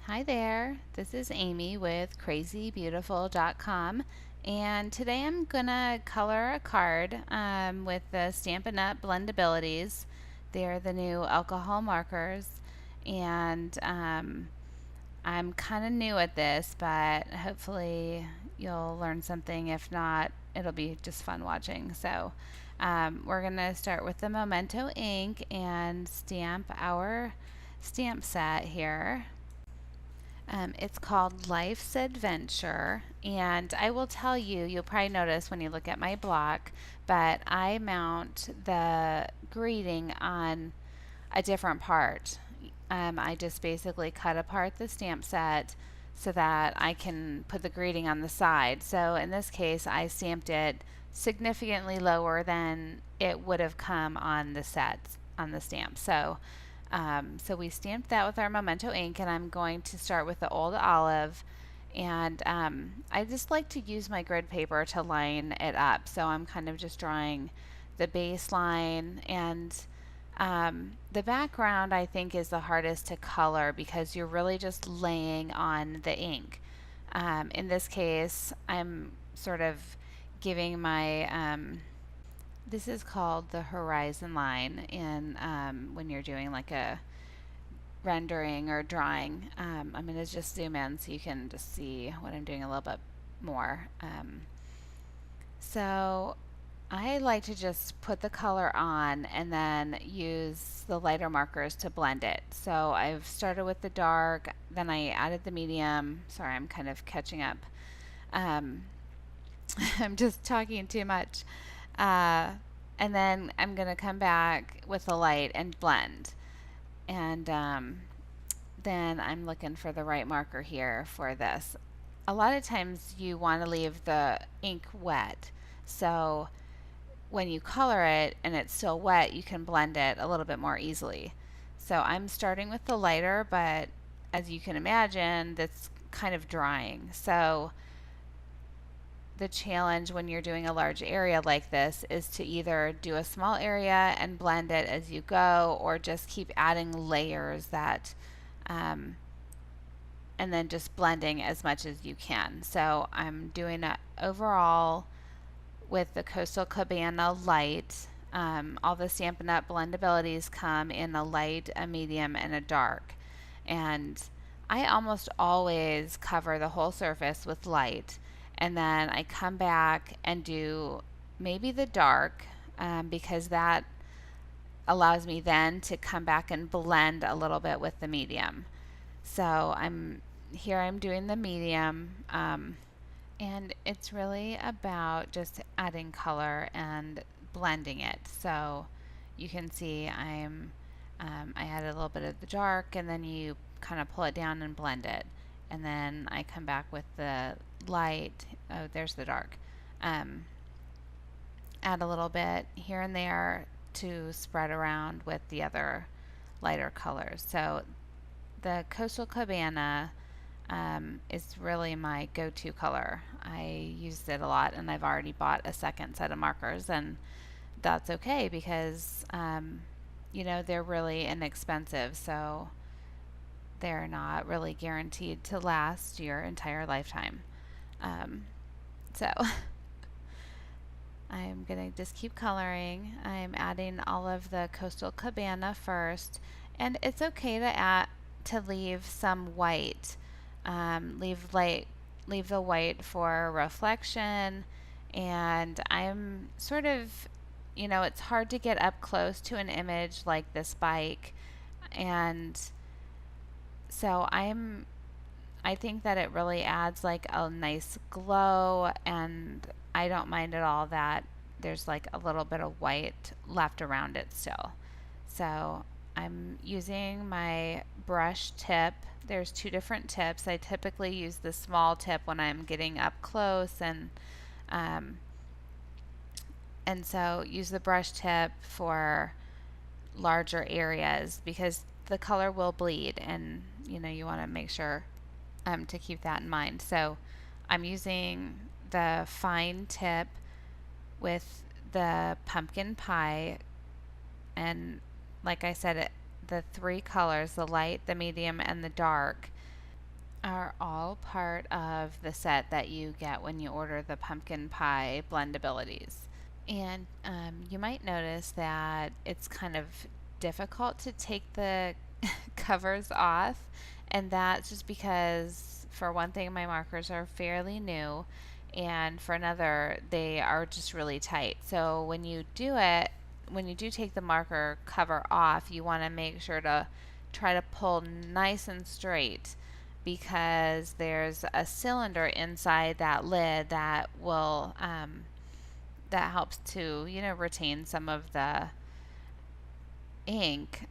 Hi there, this is Amy with crazybeautiful.com, and today I'm gonna color a card with the Stampin' Up Blendabilities. They're the new alcohol markers, and I'm kind of new at this, but hopefully you'll learn something. If not, it'll be just fun watching. So we're gonna start with the Memento ink and stamp our stamp set here. It's called Life's Adventure, and I will tell you, you'll probably notice when you look at my block, but I mount the greeting on a different part. I just basically cut apart the stamp set so that I can put the greeting on the side. So in this case, I stamped it significantly lower than it would have come on the set, on the stamp. So we stamped that with our Memento ink, and I'm going to start with the Old Olive. And I just like to use my grid paper to line it up. So I'm kind of just drawing the baseline, and the background I think is the hardest to color because you're really just laying on the ink. In this case, I'm sort of giving my this is called the horizon line in when you're doing like a rendering or drawing. I'm going to just zoom in so you can just see what I'm doing a little bit more. So I like to just put the color on and then use the lighter markers to blend it. So I've started with the dark, then I added the medium. Sorry, I'm kind of catching up. Um, I'm just talking too much. And then I'm going to come back with the light and blend. And then I'm looking for the right marker here for this. A lot of times you want to leave the ink wet. So when you color it and it's still wet, you can blend it a little bit more easily. So I'm starting with the lighter, but as you can imagine, that's kind of drying. So the challenge when you're doing a large area like this is to either do a small area and blend it as you go, or just keep adding layers that and then just blending as much as you can. So I'm doing it overall with the Coastal Cabana light. All the Stampin' Up Blendabilities come in a light, a medium, and a dark. And I almost always cover the whole surface with light, and then I come back and do maybe the dark because that allows me then to come back and blend a little bit with the medium. So I'm doing the medium, and it's really about just adding color and blending it. So you can see I added a little bit of the dark, and then you kind of pull it down and blend it, and then I come back with the light. Oh, there's the dark. Add a little bit here and there to spread around with the other lighter colors. So the Coastal Cabana is really my go-to color. I used it a lot, and I've already bought a second set of markers, and that's okay because you know, they're really inexpensive, so they're not really guaranteed to last your entire lifetime. So I'm gonna just keep coloring. I'm adding all of the Coastal Cabana first, and it's okay to leave some white. Leave the white for reflection, and I'm sort of, you know, it's hard to get up close to an image like this bike, and so I think that it really adds like a nice glow, and I don't mind at all that there's like a little bit of white left around it still. So I'm using my brush tip. There's two different tips. I typically use the small tip when I'm getting up close, um, and so use the brush tip for larger areas because the color will bleed, and you know, you want to make sure to keep that in mind. So I'm using the fine tip with the pumpkin pie, and like I said, the three colors, the light, the medium, and the dark, are all part of the set that you get when you order the pumpkin pie blendabilities. And you might notice that it's kind of difficult to take the covers off, and that's just because, for one thing, my markers are fairly new, and for another, they are just really tight. So when you do take the marker cover off, you want to make sure to try to pull nice and straight because there's a cylinder inside that lid that will that helps to, retain some of the ink.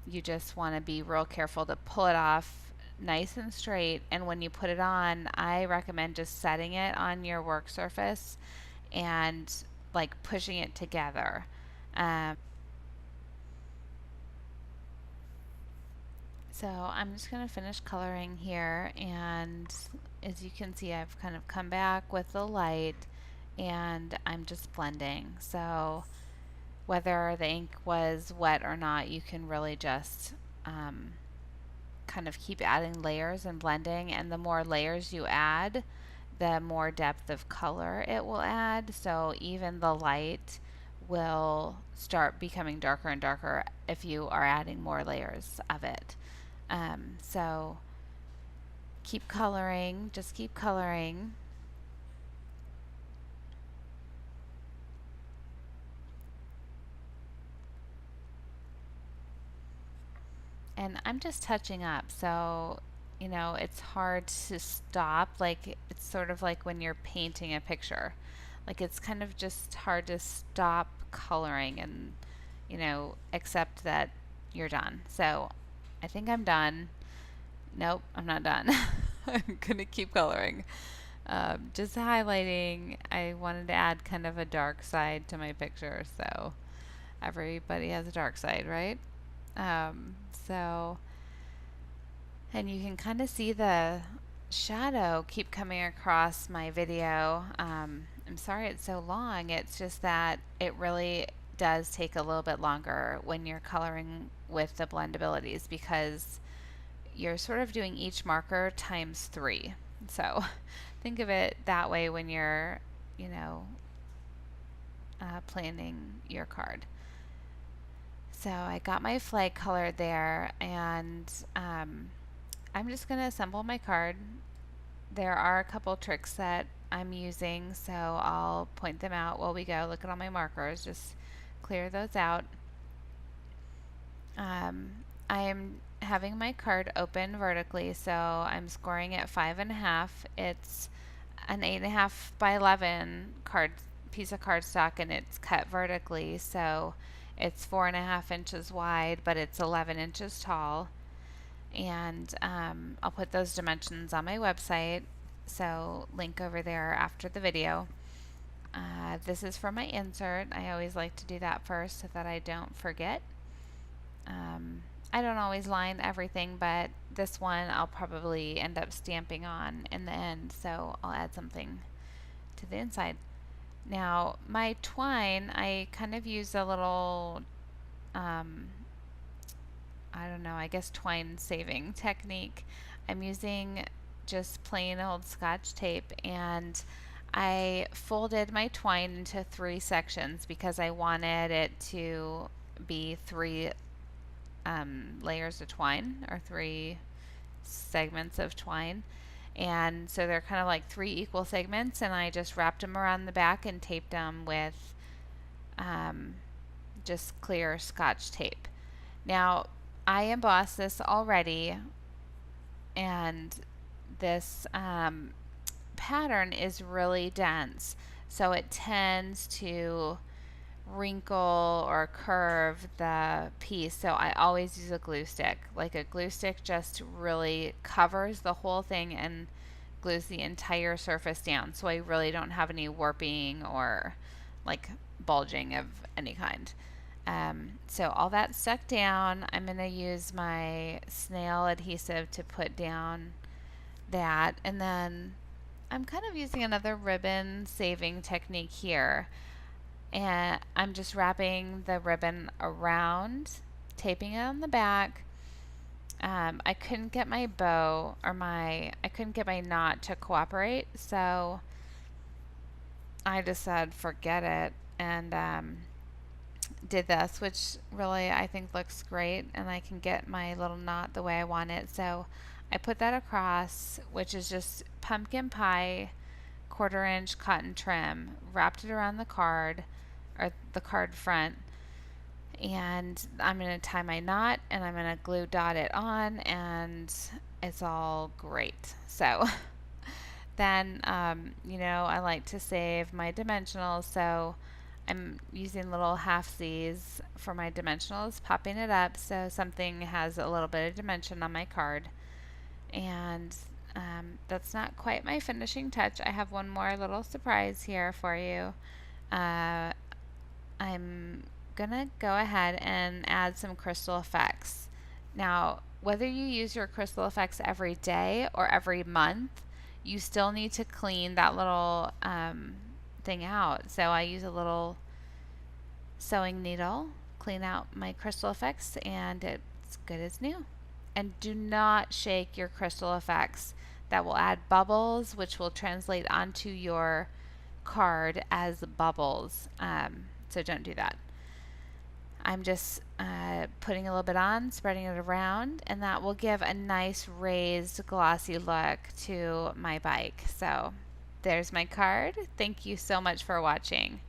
You just want to be real careful to pull it off nice and straight. And when you put it on, I recommend just setting it on your work surface and like pushing it together. So I'm just going to finish coloring here, and as you can see, I've kind of come back with the light and I'm just blending. So whether the ink was wet or not, you can really just kind of keep adding layers and blending, and the more layers you add, the more depth of color it will add. So even the light will start becoming darker and darker if you are adding more layers of it. So keep coloring, just keep coloring. And I'm just touching up, so it's hard to stop. Like, it's sort of like when you're painting a picture. Like, it's kind of just hard to stop coloring and, accept that you're done. So I think I'm done. Nope, I'm not done. I'm gonna keep coloring. Just highlighting. I wanted to add kind of a dark side to my picture, so everybody has a dark side, right? So, and you can kind of see the shadow keep coming across my video. I'm sorry it's so long. It's just that it really does take a little bit longer when you're coloring with the blendabilities because you're sort of doing each marker times 3. So think of it that way when you're, you know, planning your card. So I got my flag color there, and I'm just going to assemble my card. There are a couple tricks that I'm using, so I'll point them out while we go. Look at all my markers, just clear those out. I am having my card open vertically, so I'm scoring at 5.5. It's an 8.5 by 11 piece of cardstock, and it's cut vertically, so it's 4.5 inches wide, but it's 11 inches tall. And I'll put those dimensions on my website, so link over there after the video. This is for my insert. I always like to do that first so that I don't forget. I don't always line everything, but this one I'll probably end up stamping on in the end, so I'll add something to the inside. Now, my twine, I kind of use a little, I don't know, I guess twine saving technique. I'm using just plain old Scotch tape, and I folded my twine into 3 sections because I wanted it to be 3 layers of twine, or 3 segments of twine. And so they're kind of like 3 equal segments, and I just wrapped them around the back and taped them with just clear Scotch tape. Now, I embossed this already, and this pattern is really dense, so it tends to wrinkle or curve the piece. So I always use a glue stick. Like, a glue stick just really covers the whole thing and glues the entire surface down, so I really don't have any warping or like bulging of any kind. So all that's stuck down. I'm going to use my snail adhesive to put down that, and then I'm kind of using another ribbon saving technique here, and I'm just wrapping the ribbon around, taping it on the back, I couldn't get my bow or I couldn't get my knot to cooperate, so I just said forget it and did this, which really I think looks great, and I can get my little knot the way I want it. So I put that across, which is just pumpkin pie 1/4 inch cotton trim, wrapped it around the card or the card front, and I'm going to tie my knot and I'm going to glue dot it on, and it's all great. So then, I like to save my dimensionals, so I'm using little half C's for my dimensionals, popping it up so something has a little bit of dimension on my card. And that's not quite my finishing touch. I have one more little surprise here for you. Uh, I'm gonna go ahead and add some crystal effects. Now, whether you use your crystal effects every day or every month, you still need to clean that little thing out. So I use a little sewing needle, clean out my crystal effects, and it's good as new. And do not shake your crystal effects. That will add bubbles, which will translate onto your card as bubbles. So don't do that. I'm just putting a little bit on, spreading it around, and that will give a nice raised glossy look to my bike. So there's my card. Thank you so much for watching.